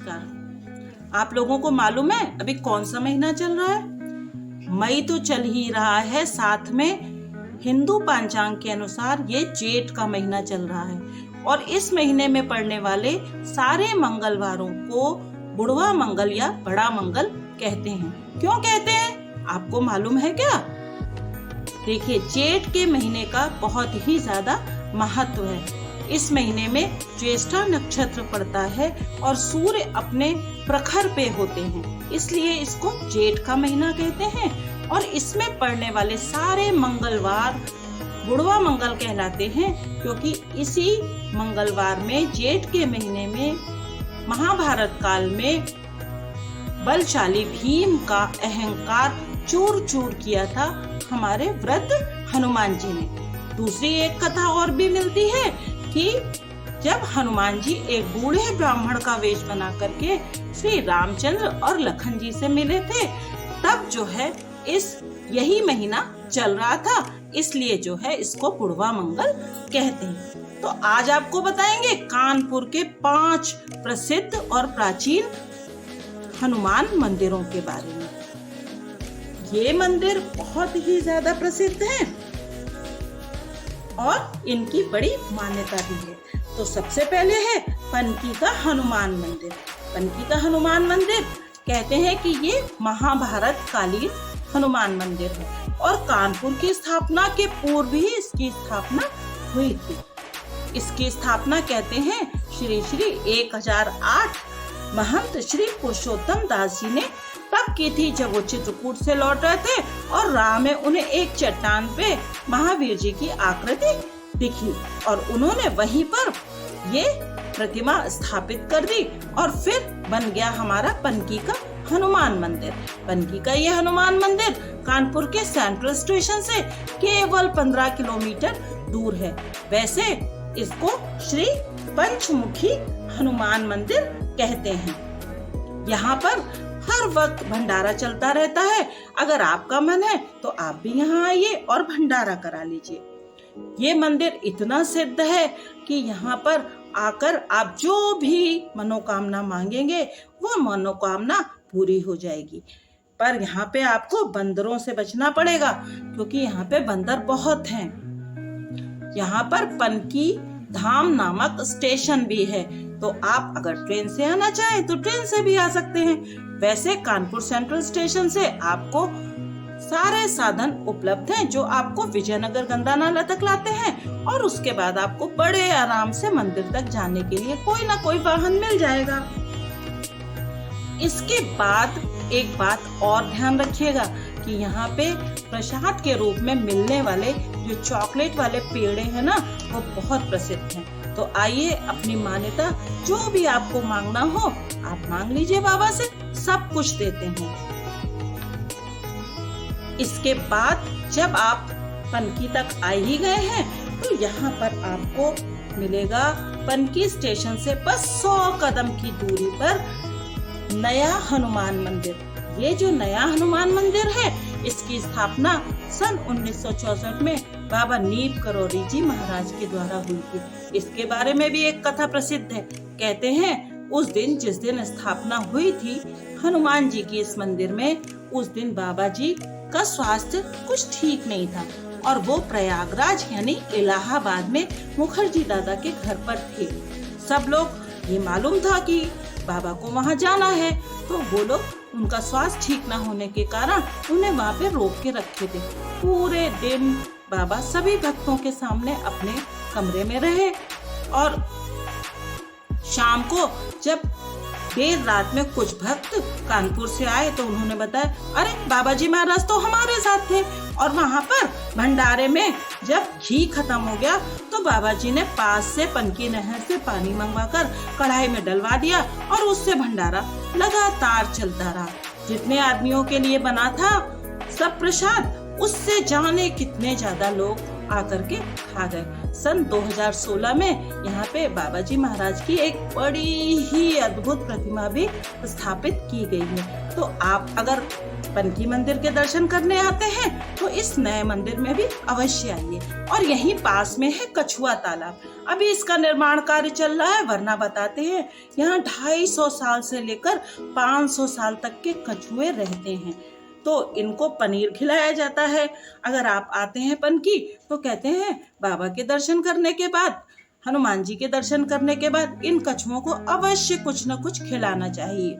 नमस्कार। आप लोगों को मालूम है अभी कौन सा महीना चल रहा है? मई तो चल ही रहा है, साथ में हिंदू पंचांग के अनुसार ये जेठ का महीना चल रहा है और इस महीने में पड़ने वाले सारे मंगलवारों को बुढ़वा मंगल या बड़ा मंगल कहते हैं। क्यों कहते हैं आपको मालूम है क्या? देखिए, जेठ के महीने का बहुत ही ज्यादा महत्व है। इस महीने में ज्येष्ठा नक्षत्र पड़ता है और सूर्य अपने प्रखर पे होते हैं, इसलिए इसको जेठ का महीना कहते हैं। और इसमें पड़ने वाले सारे मंगलवार बुढ़वा मंगल कहलाते हैं, क्योंकि इसी मंगलवार में जेठ के महीने में महाभारत काल में बलशाली भीम का अहंकार चूर चूर किया था हमारे वृद्ध हनुमान जी ने। दूसरी एक कथा और भी मिलती है कि जब हनुमान जी एक बूढ़े ब्राह्मण का वेश बना करके श्री रामचंद्र और लखन जी से मिले थे, तब जो है यही महीना चल रहा था, इसलिए जो है इसको बुढ़वा मंगल कहते हैं। तो आज आपको बताएंगे कानपुर के 5 प्रसिद्ध और प्राचीन हनुमान मंदिरों के बारे में। ये मंदिर बहुत ही ज्यादा प्रसिद्ध हैं और इनकी बड़ी मान्यता भी है। तो सबसे पहले है पनकी का हनुमान मंदिर। पनकी का हनुमान मंदिर कहते हैं कि ये महाभारत कालीन हनुमान मंदिर है और कानपुर की स्थापना के पूर्व ही इसकी स्थापना हुई थी। इसकी स्थापना कहते हैं श्री 1008 महंत श्री पुरुषोत्तम दास जी ने तब की थी, जब वो चित्रकूट से लौट रहे थे और राह में उन्हें एक चट्टान पे महावीर जी की आकृति दिखी और उन्होंने वहीं पर ये प्रतिमा स्थापित कर दी और फिर बन गया हमारा पनकी का हनुमान मंदिर। पनकी का ये हनुमान मंदिर कानपुर के सेंट्रल स्टेशन से केवल 15 किलोमीटर दूर है। वैसे इसको श्री पंचमुखी हनुमान मंदिर कहते हैं। यहाँ पर हर वक्त भंडारा चलता रहता है। अगर आपका मन है तो आप भी यहाँ आइए और भंडारा करा लीजिए। ये मंदिर इतना सिद्ध है कि यहाँ पर आकर आप जो भी मनोकामना मांगेंगे वो मनोकामना पूरी हो जाएगी। पर यहाँ पे आपको बंदरों से बचना पड़ेगा, क्योंकि यहाँ पे बंदर बहुत हैं। यहाँ पर पनकी धाम नामक स्टेशन भी है, तो आप अगर ट्रेन से आना चाहें तो ट्रेन से भी आ सकते हैं। वैसे कानपुर सेंट्रल स्टेशन से आपको सारे साधन उपलब्ध हैं जो आपको विजयनगर गंगा नाला तक लाते हैं और उसके बाद आपको बड़े आराम से मंदिर तक जाने के लिए कोई ना कोई वाहन मिल जाएगा। इसके बाद एक बात और ध्यान रखिएगा कि यहाँ पे प्रसाद के रूप में मिलने वाले जो चॉकलेट वाले पेड़े हैं ना, वो बहुत प्रसिद्ध हैं। तो आइए, अपनी मान्यता जो भी आपको मांगना हो आप मांग लीजिए, बाबा से सब कुछ देते हैं। इसके बाद जब आप पनकी तक आ ही गए हैं तो यहाँ पर आपको मिलेगा पनकी स्टेशन से बस 100 कदम की दूरी पर नया हनुमान मंदिर। ये जो नया हनुमान मंदिर है, इसकी स्थापना सन 1964 में बाबा नीप करौरी जी महाराज के द्वारा हुई थी। इसके बारे में भी एक कथा प्रसिद्ध है। कहते हैं उस दिन जिस दिन स्थापना हुई थी हनुमान जी की इस मंदिर में, उस दिन बाबा जी का स्वास्थ्य कुछ ठीक नहीं था और वो प्रयागराज यानी इलाहाबाद में मुखर्जी दादा के घर पर थे। सब लोग ये मालूम था कि बाबा को वहाँ जाना है, तो वो लोग उनका स्वास्थ्य ठीक न होने के कारण उन्हें वहाँ पे रोक के रखे थे। पूरे दिन बाबा सभी भक्तों के सामने अपने कमरे में रहे और शाम को जब देर रात में कुछ भक्त कानपुर से आए तो उन्होंने बताया, अरे बाबा जी महाराज तो हमारे साथ थे। और वहाँ पर भंडारे में जब घी खत्म हो गया तो बाबा जी ने पास से पनकी नहर से पानी मंगवाकर कढ़ाई में डलवा दिया और उससे भंडारा लगातार चलता रहा। जितने आदमियों के लिए बना था सब प्रसाद, उससे जाने कितने ज्यादा लोग आकर के खा गए। सन 2016 में यहाँ पे बाबा जी महाराज की एक बड़ी ही अद्भुत प्रतिमा भी स्थापित की गई है। तो आप अगर पनकी मंदिर के दर्शन करने आते हैं तो इस नए मंदिर में भी अवश्य आइए। और यहीं पास में है कछुआ तालाब। अभी इसका निर्माण कार्य चल रहा है, वरना बताते हैं यहाँ 250 साल से लेकर 500 साल तक के कछुए रहते हैं। तो इनको पनीर खिलाया जाता है। अगर आप आते हैं पनकी तो कहते हैं बाबा के दर्शन करने के बाद, हनुमान जी के दर्शन करने के बाद इन कछुओं को अवश्य कुछ न कुछ खिलाना चाहिए।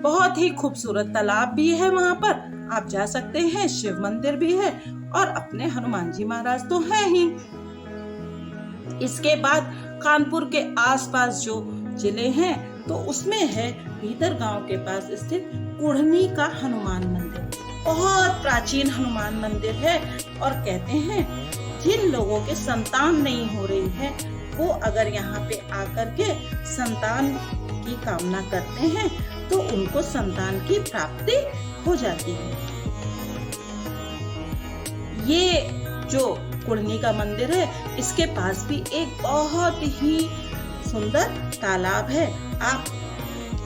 बहुत ही खूबसूरत तालाब भी है वहाँ पर, आप जा सकते हैं। शिव मंदिर भी है और अपने हनुमान जी महाराज तो हैं ही। इसके बाद कानपुर के आसपास जो जिले हैं तो उसमें है भीतर गांव के पास स्थित कुढ़नी का हनुमान मंदिर। बहुत प्राचीन हनुमान मंदिर है और कहते हैं जिन लोगों के संतान नहीं हो रही है वो अगर यहाँ पे आकर के संतान की कामना करते हैं तो उनको संतान की प्राप्ति हो जाती है। ये जो कुढ़नी का मंदिर है इसके पास भी एक बहुत ही सुंदर तालाब है। आप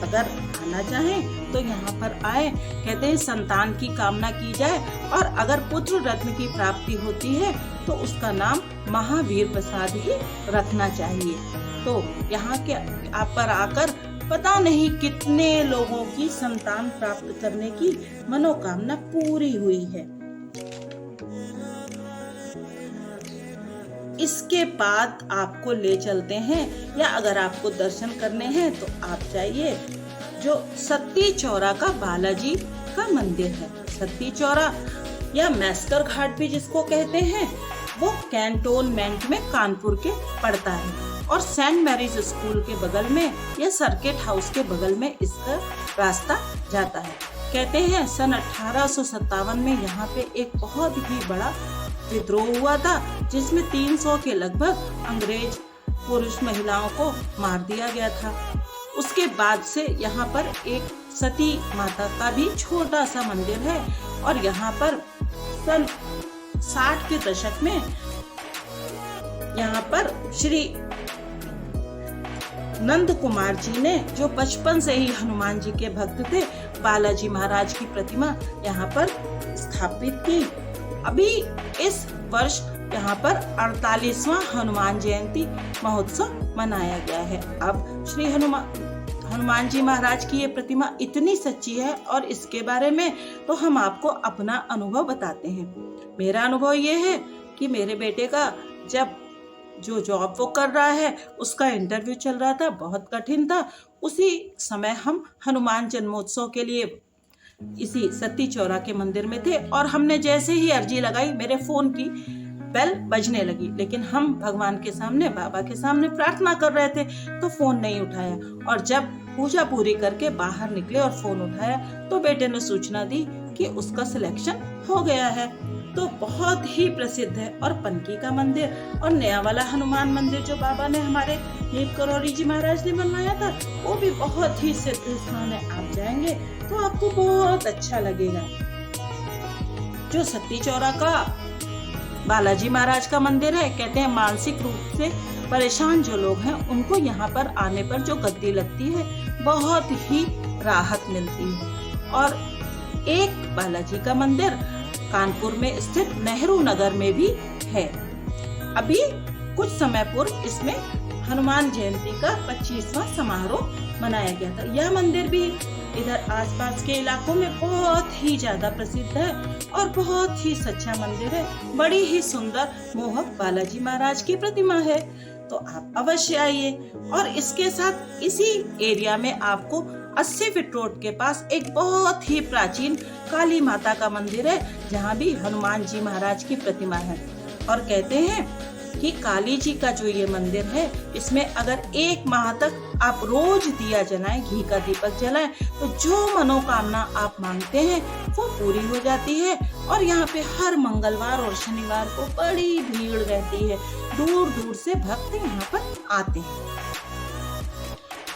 अगर आना चाहें तो यहाँ पर आए। कहते हैं संतान की कामना की जाए और अगर पुत्र रत्न की प्राप्ति होती है तो उसका नाम महावीर प्रसाद ही रखना चाहिए। तो यहाँ के आप पर आकर पता नहीं कितने लोगों की संतान प्राप्त करने की मनोकामना पूरी हुई है। इसके बाद आपको ले चलते हैं, या अगर आपको दर्शन करने हैं तो आप जाइए जो सत्ती चौरा का बालाजी का मंदिर है। सत्ती चौरा या मैस्कर घाट भी जिसको कहते हैं, वो कैंटोनमेंट में कानपुर के पड़ता है और सेंट मैरीज स्कूल के बगल में या सर्किट हाउस के बगल में इसका रास्ता जाता है। कहते हैं सन 1857 में यहाँ पे एक बहुत ही बड़ा विद्रोह हुआ था जिसमें 300 के लगभग अंग्रेज पुरुष महिलाओं को मार दिया गया था। उसके बाद से यहाँ पर एक सती माता का भी छोटा सा मंदिर है और यहाँ पर सन 60 के दशक में यहाँ पर श्री नंद कुमार जी ने, जो बचपन से ही हनुमान जी के भक्त थे, बालाजी महाराज की प्रतिमा यहाँ पर स्थापित की। अभी इस वर्ष यहाँ पर 48वां हनुमान जयंती महोत्सव मनाया गया है। अब श्री हनुमान जी महाराज की ये प्रतिमा इतनी सच्ची है और इसके बारे में तो हम आपको अपना अनुभव बताते हैं। मेरा अनुभव ये है कि मेरे बेटे का जब जो जॉब वो कर रहा है उसका इंटरव्यू चल रहा था, बहुत कठिन था। उसी समय हम हनुमान जन्मोत्सव के लिए इसी सत्ती चौरा के मंदिर में थे और हमने जैसे ही अर्जी लगाई मेरे फोन की बेल बजने लगी, लेकिन हम भगवान के सामने, बाबा के सामने प्रार्थना कर रहे थे तो फोन नहीं उठाया। और जब पूजा पूरी करके बाहर निकले और फोन उठाया तो बेटे ने सूचना दी कि उसका सिलेक्शन हो गया है। तो बहुत ही प्रसिद्ध है। और पनकी का मंदिर और नया वाला हनुमान मंदिर जो बाबा ने हमारे नीम करौरी जी महाराज ने बनवाया था वो भी बहुत ही सिद्ध स्थान है। आप जाएंगे तो आपको बहुत अच्छा लगेगा। जो सत्ती चौरा का बालाजी महाराज का मंदिर है, कहते हैं मानसिक रूप से परेशान जो लोग हैं उनको यहाँ पर आने पर जो गद्दी लगती है बहुत ही राहत मिलती है। और एक बालाजी का मंदिर कानपुर में स्थित नेहरू नगर में भी है। अभी कुछ समय पूर्व इसमें हनुमान जयंती का 25वां समारोह मनाया गया था। यह मंदिर भी इधर आसपास के इलाकों में बहुत ही ज्यादा प्रसिद्ध है और बहुत ही सच्चा मंदिर है। बड़ी ही सुंदर मोहक बालाजी महाराज की प्रतिमा है, तो आप अवश्य आइए। और इसके साथ इसी एरिया में आपको 80 फीट रोड के पास एक बहुत ही प्राचीन काली माता का मंदिर है जहाँ भी हनुमान जी महाराज की प्रतिमा है। और कहते हैं कि काली जी का जो ये मंदिर है इसमें अगर 1 माह तक आप रोज दिया जलाएं, घी का दीपक जलाएं, तो जो मनोकामना आप मांगते हैं वो पूरी हो जाती है। और यहाँ पे हर मंगलवार और शनिवार को बड़ी भीड़ रहती है, दूर दूर से भक्त यहाँ पर आते हैं।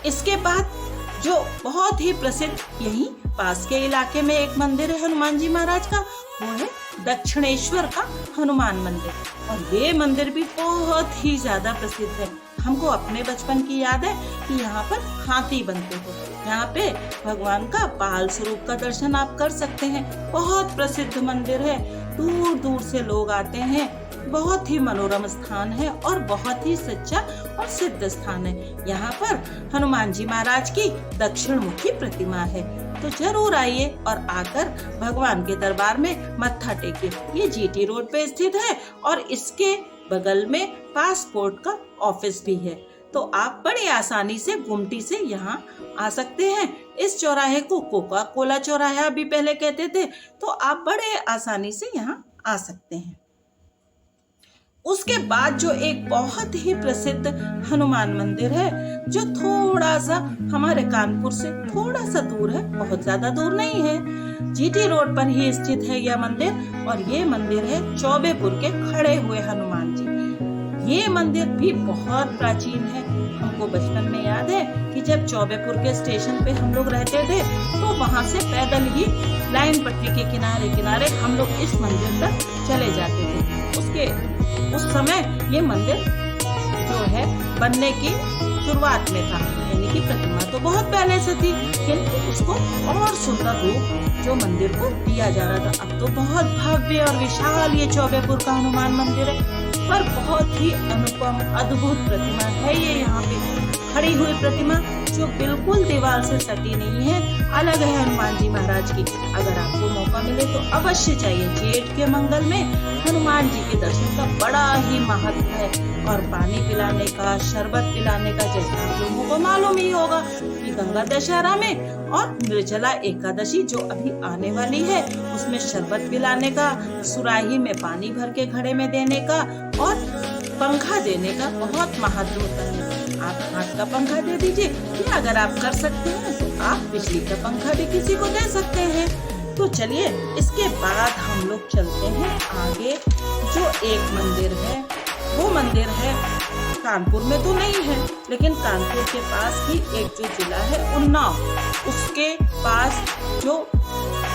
इसके बाद जो बहुत ही प्रसिद्ध यही पास के इलाके में एक मंदिर है हनुमान जी महाराज का, वो है दक्षिणेश्वर का हनुमान मंदिर। और ये मंदिर भी बहुत ही ज्यादा प्रसिद्ध है। हमको अपने बचपन की याद है कि यहाँ पर हाथी बनते थे। यहाँ पे भगवान का बाल स्वरूप का दर्शन आप कर सकते हैं। बहुत प्रसिद्ध मंदिर है, दूर दूर से लोग आते हैं। बहुत ही मनोरम स्थान है और बहुत ही सच्चा और सिद्ध स्थान है। यहाँ पर हनुमान जी महाराज की दक्षिण मुखी प्रतिमा है। तो जरूर आइए और आकर भगवान के दरबार में मत्था टेकिए। ये जीटी रोड पे स्थित है और इसके बगल में पासपोर्ट का ऑफिस भी है। तो आप बड़ी आसानी से गुमटी से यहाँ आ सकते हैं। इस चौराहे को कोका कोला चौराहा भी पहले कहते थे। तो आप बड़े आसानी से यहाँ आ सकते हैं। उसके बाद जो एक बहुत ही प्रसिद्ध हनुमान मंदिर है, जो थोड़ा सा हमारे कानपुर से थोड़ा सा दूर है, बहुत ज्यादा दूर नहीं है। जीटी रोड पर ही स्थित है यह मंदिर और ये मंदिर है चौबेपुर के खड़े हुए हनुमान जी। ये मंदिर भी बहुत प्राचीन है। हमको बचपन में याद है कि जब चौबेपुर के स्टेशन पे हम लोग रहते थे तो वहाँ से पैदल ही लाइन पट्टी के किनारे किनारे हम लोग इस मंदिर तक चले जाते थे। उस समय ये मंदिर जो है बनने की शुरुआत में था, यानी कि प्रतिमा तो बहुत पहले से थी, किंतु उसको और सुंदर रूप जो मंदिर को दिया जा रहा था। अब तो बहुत भव्य और विशाल ये चौबेपुर का हनुमान मंदिर है, पर बहुत ही अनुपम अद्भुत प्रतिमा है ये। यहाँ पे खड़ी हुई प्रतिमा जो बिल्कुल दीवार से सटी नहीं है, अलग है हनुमान जी महाराज की। अगर आपको मौका मिले तो अवश्य चाहिए। जेठ के मंगल में हनुमान जी के दर्शन का बड़ा ही महत्व है। और पानी पिलाने का, शरबत पिलाने का, जैसा आप लोगों को मालूम ही होगा कि गंगा दशहरा में और निर्जला एकादशी जो अभी आने वाली है, उसमें शरबत पिलाने का, सुराही में पानी भर के घड़े में देने का और पंखा देने का बहुत महत्व होता है। आप हाथ का पंखा दे दीजिए, या अगर आप कर सकते हैं तो आप बिजली का पंखा भी किसी को दे सकते हैं। तो चलिए इसके बाद हम लोग चलते हैं आगे। जो एक मंदिर है वो मंदिर है कानपुर में तो नहीं है, लेकिन कानपुर के पास ही एक जो जिला है उन्नाव, उसके पास जो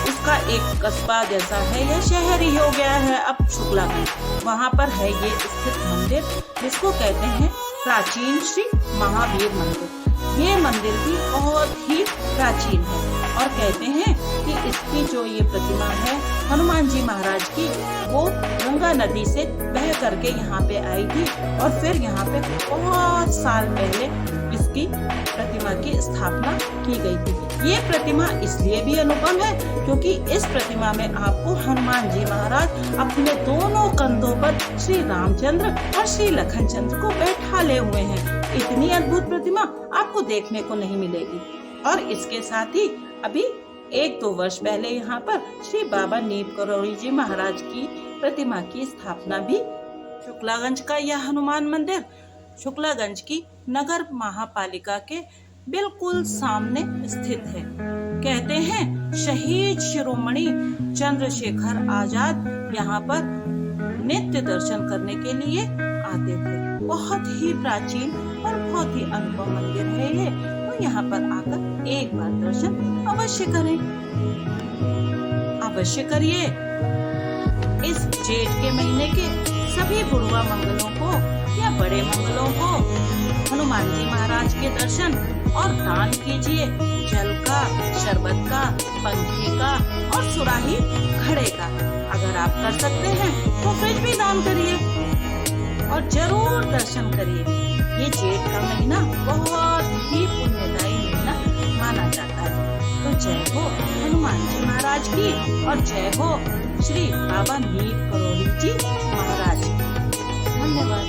उसका एक कस्बा जैसा है या शहर ही हो गया है अब, शुक्लागंज। वहाँ पर है ये स्थित मंदिर जिसको कहते हैं प्राचीन श्री महावीर मंदिर। ये मंदिर भी बहुत ही प्राचीन है और कहते हैं कि इसकी जो ये प्रतिमा है हनुमान जी महाराज की, वो गंगा नदी से बह करके यहाँ पे आई थी और फिर यहाँ पे बहुत साल पहले इसकी प्रतिमा की स्थापना की गई थी। ये प्रतिमा इसलिए भी अनुपम है क्योंकि इस प्रतिमा में आपको हनुमान जी महाराज अपने दोनों कंधों पर श्री रामचंद्र और श्री लखनचंद्र को बैठाले हुए हैं। इतनी अद्भुत प्रतिमा आपको देखने को नहीं मिलेगी। और इसके साथ ही अभी 1-2 वर्ष पहले यहाँ पर श्री बाबा नीम करौड़ी जी महाराज की प्रतिमा की स्थापना भी शुक्लागंज का यह हनुमान मंदिर शुक्लागंज की नगर महापालिका के बिल्कुल सामने स्थित है। कहते हैं शहीद शिरोमणि चंद्रशेखर आजाद यहाँ पर नित्य दर्शन करने के लिए आते थे। बहुत ही प्राचीन और बहुत ही अनुपम मंदिर है ये। तो यहाँ पर आकर एक बार दर्शन अवश्य करें, अवश्य करिए। इस जेठ के महीने के सभी बुढ़वा मंगलों को या बड़े मंगलों को हनुमान जी महाराज के दर्शन और दान कीजिए। जल का, शरबत का, पंखे का और सुराही घड़े का। अगर आप कर सकते हैं तो फ्रिज भी दान करिए और जरूर दर्शन करिए। ये जेठ का महीना बहुत ही पुण्यदायी महीना माना जाता है। तो जय हो हनुमान जी महाराज की और जय हो श्री बाबा नीम करौड़ी जी महाराज की। धन्यवाद।